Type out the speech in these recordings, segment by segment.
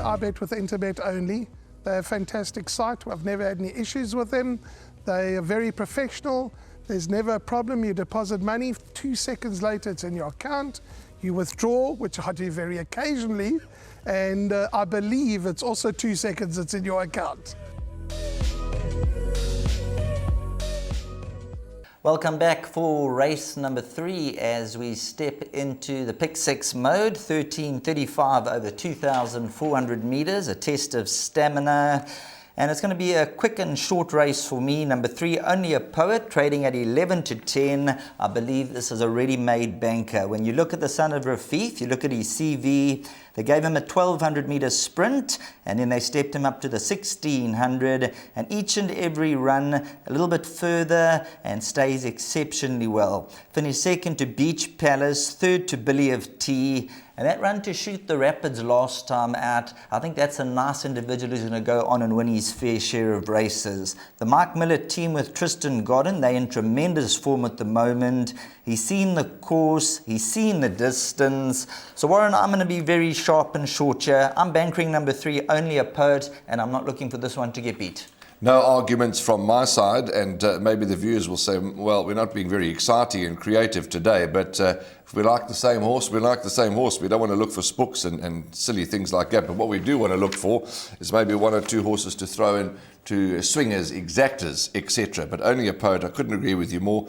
I bet with Interbet only. They're a fantastic site. I've never had any issues with them. They are very professional. There's never a problem. You deposit money, 2 seconds later it's in your account. You withdraw, which I do very occasionally, and I believe it's also 2 seconds it's in your account. Welcome back for race number 3 as we step into the pick 6 mode. 13:35 over 2,400 meters, a test of stamina. And it's going to be a quick and short race for me. Number 3, Only a Poet, trading at 11 to 10. I believe this is a ready-made banker. When you look at the son of Rafif, you look at his CV, they gave him a 1,200 meter sprint, and then they stepped him up to the 1,600, and each and every run a little bit further and stays exceptionally well. Finished second to Beach Palace, third to Billy of Tea, and that run to Shoot the Rapids last time out, I think that's a nice individual who's going to go on and win his fair share of races. The Mike Miller team with Tristan Godden, they're in tremendous form at the moment. He's seen the course, he's seen the distance. So Warren, I'm going to be very sharp and short here. I'm bankering number 3, Only a Poet, and I'm not looking for this one to get beat. No arguments from my side, and maybe the viewers will say, well, we're not being very exciting and creative today, but if we like the same horse, we like the same horse. We don't want to look for spooks and silly things like that, but what we do want to look for is maybe 1 or 2 horses to throw in to swingers, exactors, etc. But Only a Poet, I couldn't agree with you more.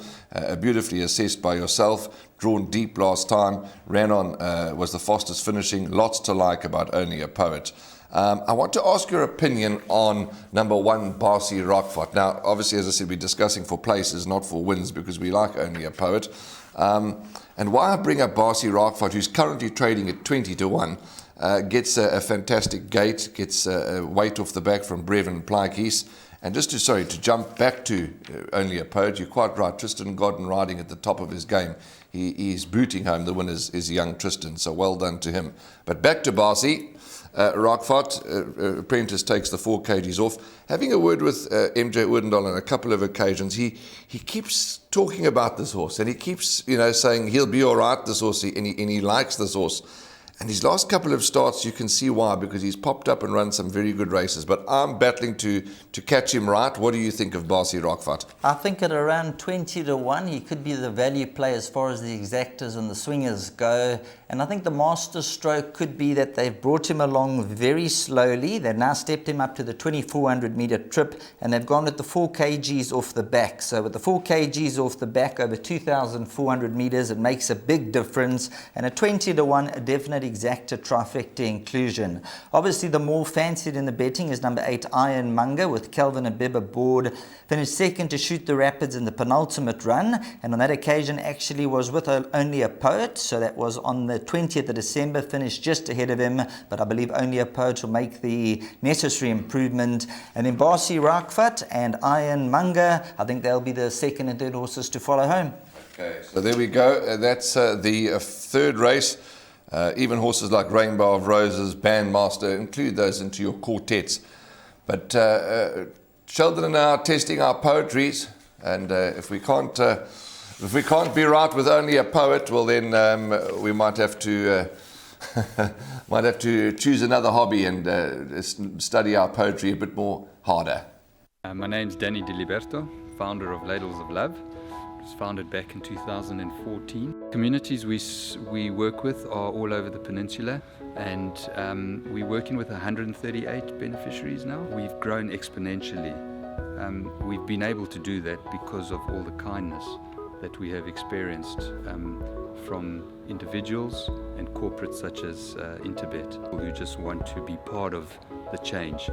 Beautifully assessed by yourself, drawn deep last time, ran on, was the fastest finishing. Lots to like about Only a Poet. I want to ask your opinion on number 1, Barcy Rockfort. Now, obviously, as I said, we're discussing for places, not for wins, because we like Only a Poet. And why I bring up Barcy Rockfort, who's currently trading at 20 to 1, gets a fantastic gate, gets a weight off the back from Brevin Plykees. And just to jump back to Only a Poet, you're quite right, Tristan Godden riding at the top of his game. He's booting home the winners is young Tristan, so well done to him. But back to Barcy. Rockfort, apprentice takes the 4 kgs off. Having a word with MJ Oudendal on a couple of occasions, he keeps talking about this horse, and he keeps saying he'll be all right, this horse, and he likes this horse. And his last couple of starts, you can see why, because he's popped up and run some very good races. But I'm battling to catch him right. What do you think of Barcy Rockfort? I think at around 20 to 1, he could be the value play as far as the exactors and the swingers go. And I think the master stroke could be that they've brought him along very slowly. They've now stepped him up to the 2,400 meter trip, and they've gone with the 4 kgs off the back. So with the 4 kgs off the back over 2,400 meters, it makes a big difference. And at 20 to 1, a definite exacta trifecta inclusion. Obviously, the more fancied in the betting is number 8, Ironmonger, with Kelvin Abib aboard. Finished second to Shoot the Rapids in the penultimate run, and on that occasion actually was with Only a Poet, so that was on the 20th of December, finished just ahead of him, but I believe Only a Poet will make the necessary improvement. And then Barcy Rockfort and Ironmonger, I think they'll be the second and third horses to follow home. Okay, so there we go. That's the third race. Even horses like Rainbow of Roses, Bandmaster, include those into your quartets. But Sheldon and I are testing our poetries, and if we can't be right with Only a Poet, well then we might have to choose another hobby and study our poetry a bit more harder. My name's Danny Diliberto, founder of Ladles of Love. It was founded back in 2014. Communities we work with are all over the peninsula, and we're working with 138 beneficiaries now. We've grown exponentially. We've been able to do that because of all the kindness that we have experienced from individuals and corporates such as Interbet, who just want to be part of the change.